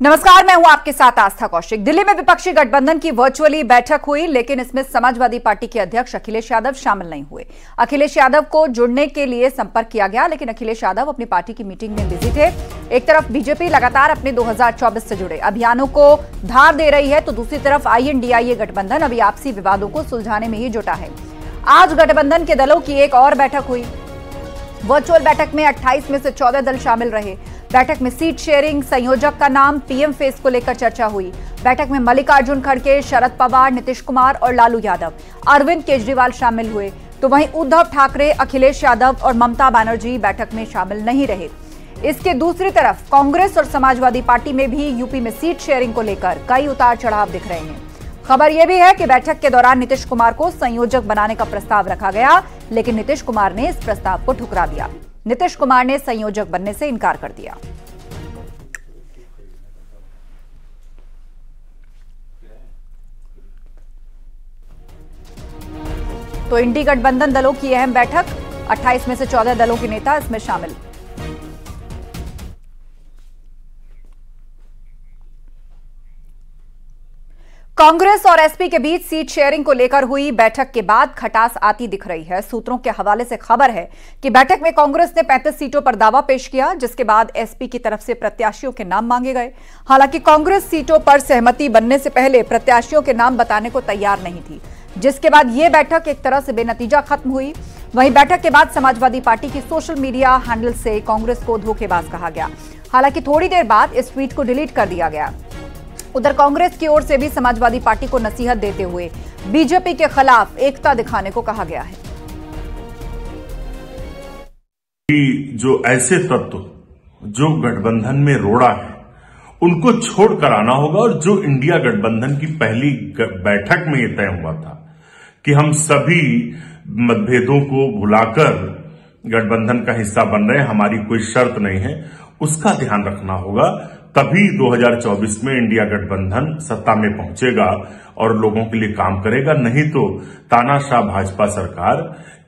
नमस्कार, मैं हूं आपके साथ आस्था कौशिक। दिल्ली में विपक्षी गठबंधन की वर्चुअली बैठक हुई, लेकिन इसमें समाजवादी पार्टी के अध्यक्ष अखिलेश यादव शामिल नहीं हुए। अखिलेश यादव को जुड़ने के लिए संपर्क किया गया, लेकिन अखिलेश यादव अपनी पार्टी की मीटिंग में बिजी थे। एक तरफ बीजेपी लगातार अपने 2024 से जुड़े अभियानों को धार दे रही है, तो दूसरी तरफ INDIA गठबंधन अभी आपसी विवादों को सुलझाने में ही जुटा है। आज गठबंधन के दलों की एक और बैठक हुई। वर्चुअल बैठक में 28 में से 14 दल शामिल रहे। बैठक में सीट शेयरिंग, संयोजक का नाम, PM फेस को लेकर चर्चा हुई। बैठक में मल्लिकार्जुन खड़गे, शरद पवार, नीतीश कुमार और लालू यादव, अरविंद केजरीवाल शामिल हुए। तो वहीं उद्धव ठाकरे, अखिलेश यादव और ममता बनर्जी बैठक में शामिल नहीं रहे। इसके दूसरी तरफ कांग्रेस और समाजवादी पार्टी में भी यूपी में सीट शेयरिंग को लेकर कई उतार चढ़ाव दिख रहे हैं। खबर यह भी है कि बैठक के दौरान नीतीश कुमार को संयोजक बनाने का प्रस्ताव रखा गया, लेकिन नीतीश कुमार ने इस प्रस्ताव को ठुकरा दिया। नीतीश कुमार ने संयोजक बनने से इनकार कर दिया। तो इंडी गठबंधन दलों की अहम बैठक, 28 में से 14 दलों के नेता इसमें शामिल। कांग्रेस और SP के बीच सीट शेयरिंग को लेकर हुई बैठक के बाद खटास आती दिख रही है। सूत्रों के हवाले से खबर है कि बैठक में कांग्रेस ने 35 सीटों पर दावा पेश किया, जिसके बाद SP की तरफ से प्रत्याशियों के नाम मांगे गए। हालांकि कांग्रेस सीटों पर सहमति बनने से पहले प्रत्याशियों के नाम बताने को तैयार नहीं थी, जिसके बाद यह बैठक एक तरह से बेनतीजा खत्म हुई। वहीं बैठक के बाद समाजवादी पार्टी की सोशल मीडिया हैंडल से कांग्रेस को धोखेबाज कहा गया। हालांकि थोड़ी देर बाद इस ट्वीट को डिलीट कर दिया गया। उधर कांग्रेस की ओर से भी समाजवादी पार्टी को नसीहत देते हुए बीजेपी के खिलाफ एकता दिखाने को कहा गया है। जो ऐसे तत्व जो गठबंधन में रोड़ा है, उनको छोड़कर आना होगा। और जो इंडिया गठबंधन की पहली बैठक में यह तय हुआ था कि हम सभी मतभेदों को भुलाकर गठबंधन का हिस्सा बन रहे हैं, हमारी कोई शर्त नहीं है, उसका ध्यान रखना होगा। तभी 2024 में इंडिया गठबंधन सत्ता में पहुंचेगा और लोगों के लिए काम करेगा। नहीं तो तानाशाह भाजपा सरकार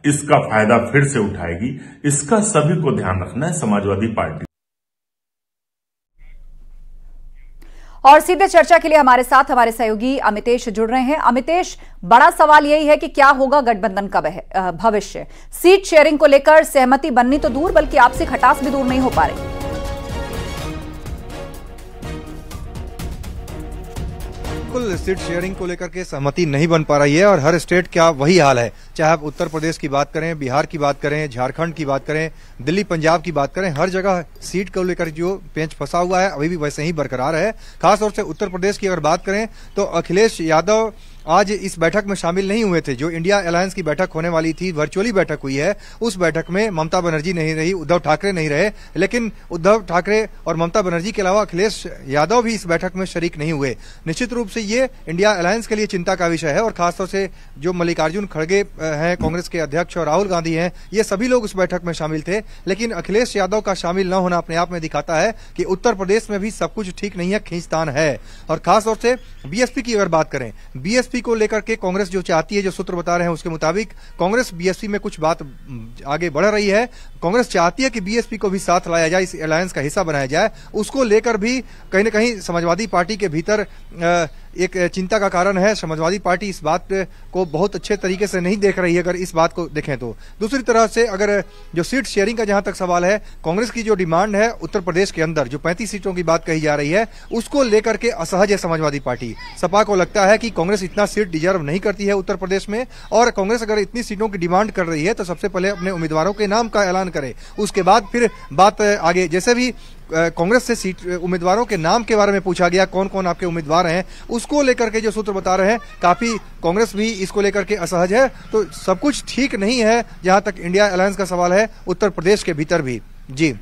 इसका फायदा फिर से उठाएगी। इसका सभी को ध्यान रखना है, समाजवादी पार्टी। और सीधे चर्चा के लिए हमारे साथ हमारे सहयोगी अमितेश जुड़ रहे हैं। अमितेश, बड़ा सवाल यही है कि क्या होगा गठबंधन का भविष्य। सीट शेयरिंग को लेकर सहमति बननी तो दूर, बल्कि आपसी खटास भी दूर नहीं हो पा रही। बिल्कुल, सीट शेयरिंग को लेकर के सहमति नहीं बन पा रही है और हर स्टेट का वही हाल है। चाहे आप उत्तर प्रदेश की बात करें, बिहार की बात करें, झारखंड की बात करें, दिल्ली पंजाब की बात करें, हर जगह सीट को लेकर जो पेंच फंसा हुआ है अभी भी वैसे ही बरकरार है। खासतौर से उत्तर प्रदेश की अगर बात करें तो अखिलेश यादव आज इस बैठक में शामिल नहीं हुए थे। जो इंडिया अलायंस की बैठक होने वाली थी, वर्चुअली बैठक हुई है, उस बैठक में ममता बनर्जी नहीं रही, उद्धव ठाकरे नहीं रहे। लेकिन उद्धव ठाकरे और ममता बनर्जी के अलावा अखिलेश यादव भी इस बैठक में शरीक नहीं हुए। निश्चित रूप से ये इंडिया अलायंस के लिए चिंता का विषय है और खासतौर से जो मल्लिकार्जुन खड़गे हैं, कांग्रेस के अध्यक्ष, और राहुल गांधी हैं, ये सभी लोग उस बैठक में शामिल थे। लेकिन अखिलेश यादव का शामिल न होना अपने आप में दिखाता है कि उत्तर प्रदेश में भी सब कुछ ठीक नहीं है, खींचतान है। और खासतौर से BSP की अगर बात करें, BSP को लेकर के कांग्रेस जो चाहती है, जो सूत्र बता रहे हैं उसके मुताबिक कांग्रेस BSP में कुछ बात आगे बढ़ रही है। कांग्रेस चाहती है कि BSP को भी साथ लाया जाए, इस अलायंस का हिस्सा बनाया जाए। उसको लेकर भी कहीं न कहीं समाजवादी पार्टी के भीतर एक चिंता का कारण है। समाजवादी पार्टी इस बात को बहुत अच्छे तरीके से नहीं देख रही है, अगर इस बात को देखें तो। दूसरी तरह से अगर जो सीट शेयरिंग का जहां तक सवाल है, कांग्रेस की जो डिमांड है उत्तर प्रदेश के अंदर जो 35 सीटों की बात कही जा रही है, उसको लेकर के असहज है समाजवादी पार्टी। सपा को लगता है कि कांग्रेस इतना सीट डिजर्व नहीं करती है उत्तर प्रदेश में, और कांग्रेस अगर इतनी सीटों की डिमांड कर रही है तो सबसे पहले अपने उम्मीदवारों के नाम का ऐलान करे, उसके बाद फिर बात आगे। जैसे भी कांग्रेस से सीट उम्मीदवारों के नाम के बारे में पूछा गया, कौन कौन आपके उम्मीदवार हैं, उसको लेकर के जो सूत्र बता रहे हैं काफी कांग्रेस भी इसको लेकर के असहज है। तो सब कुछ ठीक नहीं है जहां तक इंडिया अलायंस का सवाल है उत्तर प्रदेश के भीतर भी। जी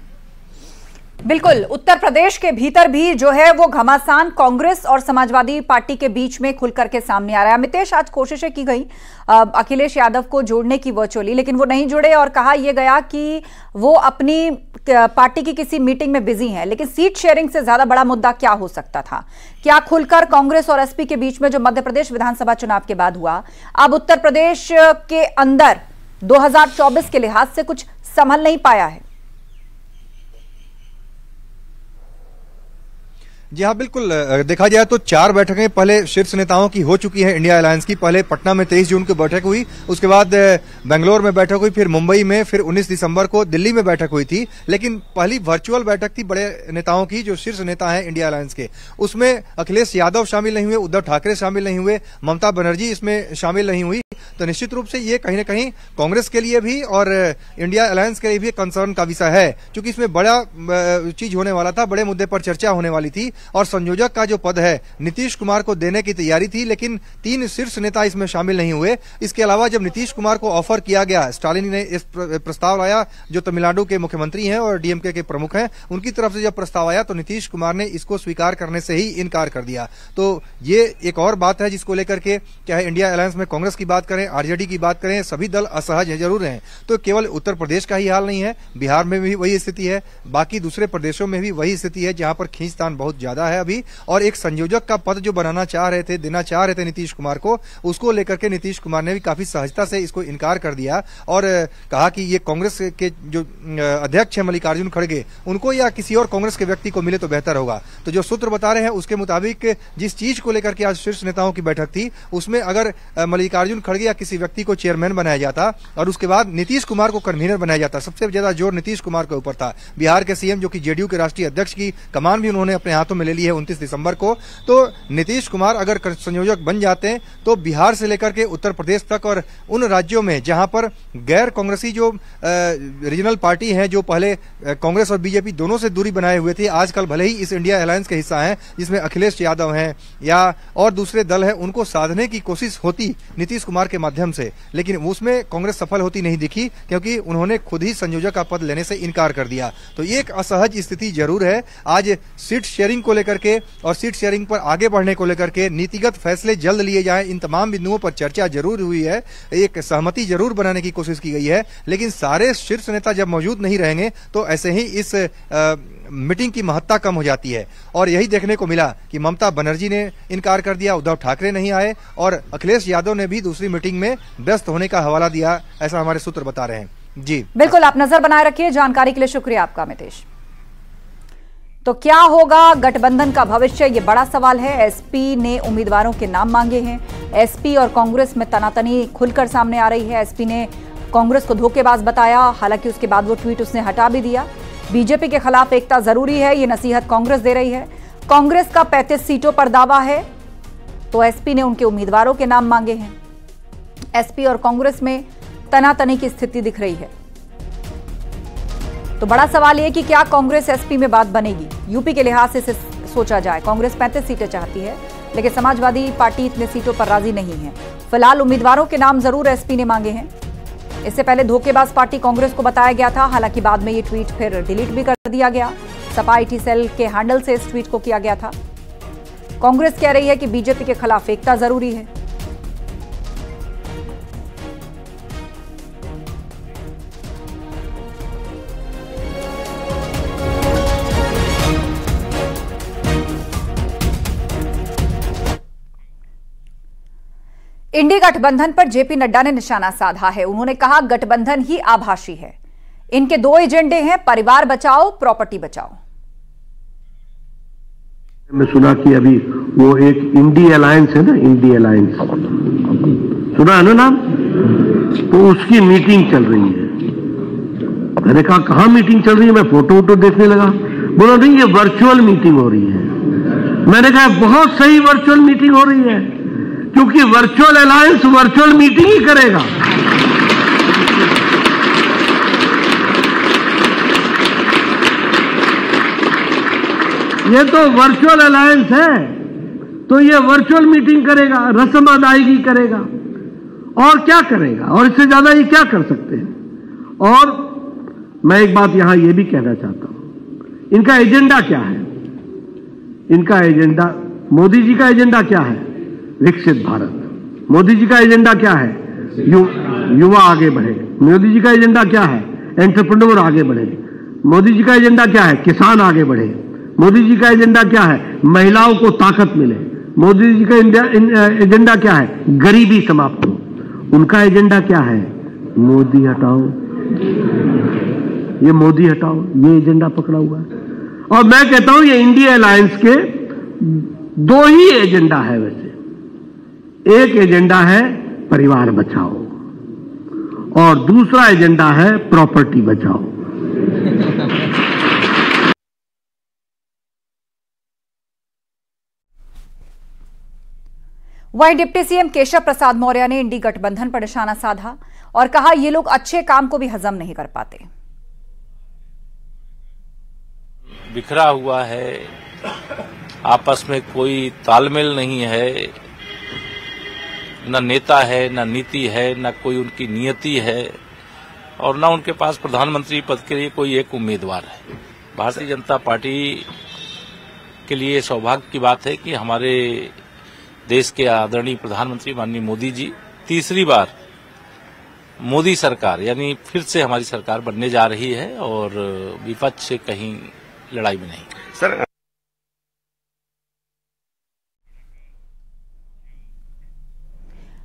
बिल्कुल, उत्तर प्रदेश के भीतर भी जो है वो घमासान कांग्रेस और समाजवादी पार्टी के बीच में खुल करके सामने आ रहा है। अमितेश, आज कोशिशें की गई अखिलेश यादव को जोड़ने की वर्चुअली, लेकिन वो नहीं जुड़े और कहा यह गया कि वो अपनी पार्टी की किसी मीटिंग में बिजी हैं। लेकिन सीट शेयरिंग से ज्यादा बड़ा मुद्दा क्या हो सकता था? क्या खुलकर कांग्रेस और SP के बीच में जो मध्य प्रदेश विधानसभा चुनाव के बाद हुआ, अब उत्तर प्रदेश के अंदर 2024 के लिहाज से कुछ संभल नहीं पाया है? जी हाँ, बिल्कुल। देखा जाए तो 4 बैठकें पहले शीर्ष नेताओं की हो चुकी हैं इंडिया अलायंस की। पहले पटना में 23 जून को बैठक हुई, उसके बाद बेंगलोर में बैठक हुई, फिर मुंबई में, फिर 19 दिसंबर को दिल्ली में बैठक हुई थी। लेकिन पहली वर्चुअल बैठक थी बड़े नेताओं की, जो शीर्ष नेता हैं इंडिया अलायंस के। उसमें अखिलेश यादव शामिल नहीं हुए, उद्धव ठाकरे शामिल नहीं हुए, ममता बनर्जी इसमें शामिल नहीं हुई। तो निश्चित रूप से ये कहीं न कहीं कांग्रेस के लिए भी और इंडिया अलायंस के लिए भी कंसर्न का विषय है, क्योंकि इसमें बड़ा चीज होने वाला था, बड़े मुद्दे पर चर्चा होने वाली थी। और संयोजक का जो पद है नीतीश कुमार को देने की तैयारी थी, लेकिन 3 शीर्ष नेता इसमें शामिल नहीं हुए। इसके अलावा जब नीतीश कुमार को ऑफर किया गया, स्टालिन ने इस प्रस्ताव लाया, जो तमिलनाडु के मुख्यमंत्री हैं और डीएमके के प्रमुख हैं, उनकी तरफ से जब प्रस्ताव आया तो नीतीश कुमार ने इसको स्वीकार करने से ही इनकार कर दिया। तो ये एक और बात है जिसको लेकर के, चाहे इंडिया अलायंस में कांग्रेस की बात करें, आरजेडी की बात करें, सभी दल असहज जरूर हैं। तो केवल उत्तर प्रदेश का ही हाल नहीं है, बिहार में भी वही स्थिति है, बाकी दूसरे प्रदेशों में भी वही स्थिति है, जहां पर खींचतान बहुत ज्यादा है अभी। और एक संयोजक का पद जो बनाना चाह रहे थे, देना चाह रहे थे नीतीश कुमार को, उसको लेकर के नीतीश कुमार ने भी काफी सहजता से इसको इनकार कर दिया और कहा कि ये कांग्रेस के जो अध्यक्ष है मल्लिकार्जुन खड़गे, उनको या किसी और कांग्रेस के व्यक्ति को मिले तो बेहतर होगा। तो जो सूत्र बता रहे हैं उसके मुताबिक जिस चीज को लेकर के आज शीर्ष नेताओं की बैठक थी, उसमें अगर मल्लिकार्जुन खड़गे या किसी व्यक्ति को चेयरमैन बनाया जाता और उसके बाद नीतीश कुमार को कन्वीनर बनाया जाता, सबसे ज्यादा जोर नीतीश कुमार के ऊपर था। बिहार के सीएम जो कि जेडीयू के राष्ट्रीय अध्यक्ष की कमान भी उन्होंने अपने हाथों में ले ली है 29 दिसंबर को। तो नीतीश कुमार अगर संयोजक बन जाते हैं तो बिहार से लेकर के उत्तर प्रदेश तक और उन राज्यों में जहां पर गैर कांग्रेसी जो रीजनल पार्टी हैं, जो पहले कांग्रेस और बीजेपी दोनों से दूरी बनाए हुए थे, आजकल भले ही इस इंडिया अलायंस के हिस्सा हैं, जिसमें अखिलेश यादव हैं या और दूसरे दल हैं, उनको साधने की कोशिश होती नीतीश कुमार के माध्यम से, लेकिन उसमें कांग्रेस सफल होती नहीं दिखी, क्योंकि उन्होंने खुद ही संयोजक का पद लेने से इनकार कर दिया। तो ये एक असहज स्थिति जरूर है। आज सीट शेयरिंग को लेकर के और सीट शेयरिंग पर आगे बढ़ने को लेकर के नीतिगत फैसले जल्द लिए जाएं, इन तमाम बिंदुओं पर चर्चा जरूर हुई है, एक सहमति जरूर बनाने की कोशिश की गई है। लेकिन सारे शीर्ष नेता जब मौजूद नहीं रहेंगे तो ऐसे ही इस मीटिंग की महत्ता कम हो जाती है। और यही देखने को मिला कि ममता बनर्जी ने इनकार कर दिया, उद्धव ठाकरे नहीं आए और अखिलेश यादव ने भी दूसरी मीटिंग में व्यस्त होने का हवाला दिया, ऐसा हमारे सूत्र बता रहे हैं। जी बिल्कुल, आप नजर बनाए रखिए। जानकारी के लिए शुक्रिया आपका मितेश। तो क्या होगा गठबंधन का भविष्य, ये बड़ा सवाल है। एसपी ने उम्मीदवारों के नाम मांगे हैं। एसपी और कांग्रेस में तनातनी खुलकर सामने आ रही है। एसपी ने कांग्रेस को धोखेबाज बताया, हालांकि उसके बाद वो ट्वीट उसने हटा भी दिया। बीजेपी के खिलाफ एकता जरूरी है, ये नसीहत कांग्रेस दे रही है। कांग्रेस का 35 सीटों पर दावा है, तो एसपी ने उनके उम्मीदवारों के नाम मांगे हैं। एसपी और कांग्रेस में तनातनी की स्थिति दिख रही है। तो बड़ा सवाल यह कि क्या कांग्रेस एसपी में बात बनेगी। यूपी के लिहाज से सोचा जाए, कांग्रेस 35 सीटें चाहती है, लेकिन समाजवादी पार्टी इतने सीटों पर राजी नहीं है। फिलहाल उम्मीदवारों के नाम जरूर एसपी ने मांगे हैं। इससे पहले धोखेबाज पार्टी कांग्रेस को बताया गया था, हालांकि बाद में ये ट्वीट फिर डिलीट भी कर दिया गया। सपा आईटी सेल के हैंडल से इस ट्वीट को किया गया था। कांग्रेस कह रही है कि बीजेपी के खिलाफ एकता जरूरी है। इंडी गठबंधन पर जेपी नड्डा ने निशाना साधा है। उन्होंने कहा गठबंधन ही आभासी है। इनके 2 एजेंडे हैं, परिवार बचाओ, प्रॉपर्टी बचाओ। मैं सुना कि अभी वो एक इंडी अलायंस है ना, इंडी अलायंस सुना है ना नाम, तो उसकी मीटिंग चल रही है। मैंने कहा कहां मीटिंग चल रही है, मैं फोटो वोटो देखने लगा, बोला नहीं ये वर्चुअल मीटिंग हो रही है। मैंने कहा बहुत सही वर्चुअल मीटिंग हो रही है, क्योंकि वर्चुअल अलायंस वर्चुअल मीटिंग ही करेगा। ये तो वर्चुअल अलायंस है, तो ये वर्चुअल मीटिंग करेगा, रस्म अदायगी करेगा, और क्या करेगा, और इससे ज्यादा ये क्या कर सकते हैं। और मैं एक बात यहां ये भी कहना चाहता हूं, इनका एजेंडा क्या है। इनका एजेंडा, मोदी जी का एजेंडा क्या है, विकसित भारत। मोदी जी का एजेंडा क्या है, युवा आगे बढ़े। मोदी जी का एजेंडा क्या है, एंटरप्रेन्योर आगे बढ़े। मोदी जी का एजेंडा क्या है, किसान आगे बढ़े। मोदी जी का एजेंडा क्या है, महिलाओं को ताकत मिले। मोदी जी का एजेंडा क्या है, गरीबी समाप्त हो। उनका एजेंडा क्या है, मोदी हटाओ। ये मोदी हटाओ, ये एजेंडा पकड़ा हुआ है। और मैं कहता हूं ये इंडिया अलायंस के दो ही एजेंडा है वैसे। एक एजेंडा है परिवार बचाओ और दूसरा एजेंडा है प्रॉपर्टी बचाओ। वहीं डिप्टी सीएम केशव प्रसाद मौर्य ने इंडी गठबंधन पर निशाना साधा और कहा ये लोग अच्छे काम को भी हजम नहीं कर पाते। बिखरा हुआ है, आपस में कोई तालमेल नहीं है, न नेता है, न नीति है, न कोई उनकी नियति है और न उनके पास प्रधानमंत्री पद के लिए कोई एक उम्मीदवार है। भारतीय जनता पार्टी के लिए सौभाग्य की बात है कि हमारे देश के आदरणीय प्रधानमंत्री माननीय मोदी जी तीसरी बार मोदी सरकार यानी फिर से हमारी सरकार बनने जा रही है और विपक्ष से कहीं लड़ाई में नहीं। सर,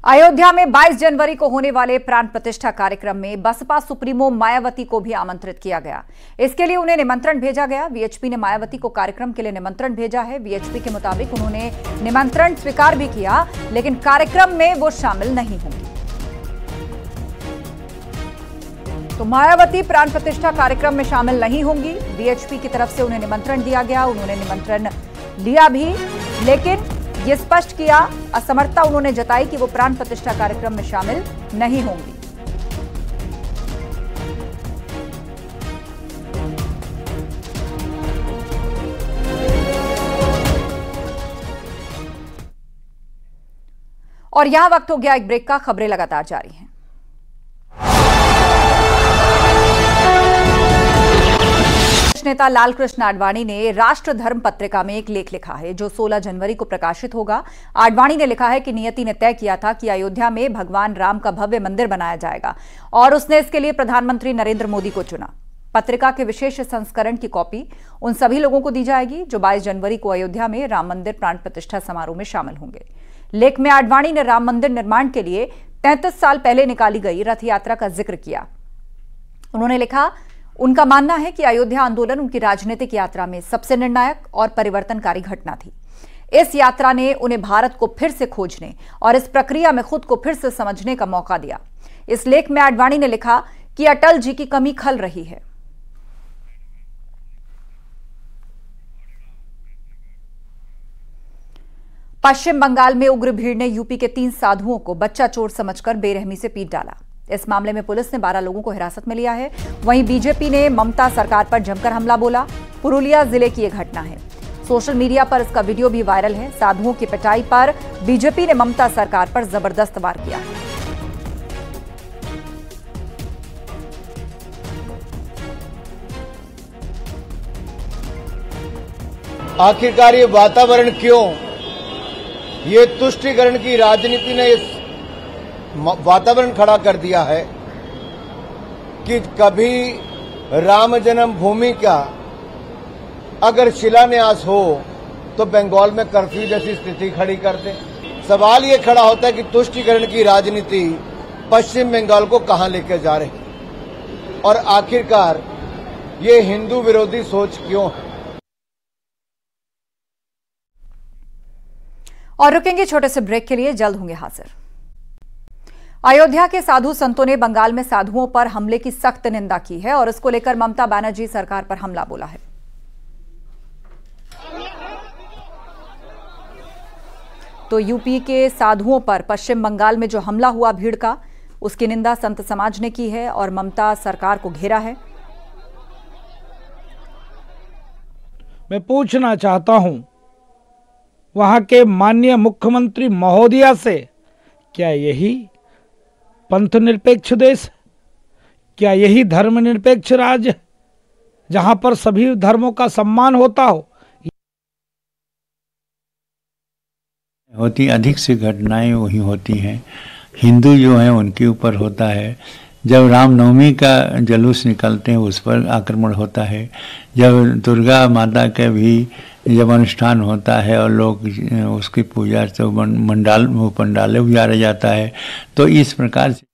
अयोध्या में 22 जनवरी को होने वाले प्राण प्रतिष्ठा कार्यक्रम में बसपा सुप्रीमो मायावती को भी आमंत्रित किया गया। इसके लिए उन्हें निमंत्रण भेजा गया। वीएचपी ने मायावती को कार्यक्रम के लिए निमंत्रण भेजा है। वीएचपी के मुताबिक उन्होंने निमंत्रण स्वीकार भी किया, लेकिन कार्यक्रम में वो शामिल नहीं होंगी। तो मायावती प्राण प्रतिष्ठा कार्यक्रम में शामिल नहीं होंगी। वीएचपी की तरफ से उन्हें निमंत्रण दिया गया, उन्होंने निमंत्रण लिया भी, लेकिन ये स्पष्ट किया, असमर्थता उन्होंने जताई कि वो प्राण प्रतिष्ठा कार्यक्रम में शामिल नहीं होंगी। और यहां वक्त हो गया एक ब्रेक का। खबरें लगातार जारी हैं। नेता लालकृष्ण आडवाणी ने राष्ट्र धर्म पत्रिका में एक लेख लिखा है जो 16 जनवरी को प्रकाशित होगा। आडवाणी ने लिखा है कि नियति ने तय किया था कि अयोध्या में भगवान राम का भव्य मंदिर बनाया जाएगा और उसने इसके लिए प्रधानमंत्री नरेंद्र मोदी को चुना। पत्रिका के विशेष संस्करण की कॉपी उन सभी लोगों को दी जाएगी जो 22 जनवरी को अयोध्या में राम मंदिर प्राण प्रतिष्ठा समारोह में शामिल होंगे। लेख में आडवाणी ने राम मंदिर निर्माण के लिए 33 साल पहले निकाली गई रथ यात्रा का जिक्र किया। उन्होंने लिखा, उनका मानना है कि अयोध्या आंदोलन उनकी राजनीतिक यात्रा में सबसे निर्णायक और परिवर्तनकारी घटना थी। इस यात्रा ने उन्हें भारत को फिर से खोजने और इस प्रक्रिया में खुद को फिर से समझने का मौका दिया। इस लेख में आडवाणी ने लिखा कि अटल जी की कमी खल रही है। पश्चिम बंगाल में उग्र भीड़ ने यूपी के 3 साधुओं को बच्चा चोर समझकर बेरहमी से पीट डाला। इस मामले में पुलिस ने 12 लोगों को हिरासत में लिया है। वहीं बीजेपी ने ममता सरकार पर जमकर हमला बोला। पुरुलिया जिले की यह घटना है। सोशल मीडिया पर इसका वीडियो भी वायरल है। साधुओं की पिटाई पर बीजेपी ने ममता सरकार पर जबरदस्त वार किया है। आखिरकार ये वातावरण क्यों, ये तुष्टीकरण की राजनीति ने इस वातावरण खड़ा कर दिया है कि कभी राम जन्मभूमि का अगर शिलान्यास हो तो बंगाल में कर्फ्यू जैसी स्थिति खड़ी कर दे। सवाल ये खड़ा होता है कि तुष्टीकरण की राजनीति पश्चिम बंगाल को कहां लेकर जा रही और आखिरकार ये हिंदू विरोधी सोच क्यों है। और रुकेंगे छोटे से ब्रेक के लिए, जल्द होंगे हाजिर। अयोध्या के साधु संतों ने बंगाल में साधुओं पर हमले की सख्त निंदा की है और इसको लेकर ममता बनर्जी सरकार पर हमला बोला है। तो यूपी के साधुओं पर पश्चिम बंगाल में जो हमला हुआ भीड़ का, उसकी निंदा संत समाज ने की है और ममता सरकार को घेरा है। मैं पूछना चाहता हूं वहां के माननीय मुख्यमंत्री महोदया से, क्या यही पंथ निरपेक्ष देश, क्या यही धर्मनिरपेक्ष राज्य जहां पर सभी धर्मों का सम्मान होता हो? होती अधिक से घटनाएं वही होती हैं, हिंदू जो हैं उनके ऊपर होता है। जब रामनवमी का जुलूस निकलते हैं उस पर आक्रमण होता है। जब दुर्गा माता का भी जब अनुष्ठान होता है और लोग उसकी पूजा तो पंडाले उजाड़ा जाता है, तो इस प्रकार से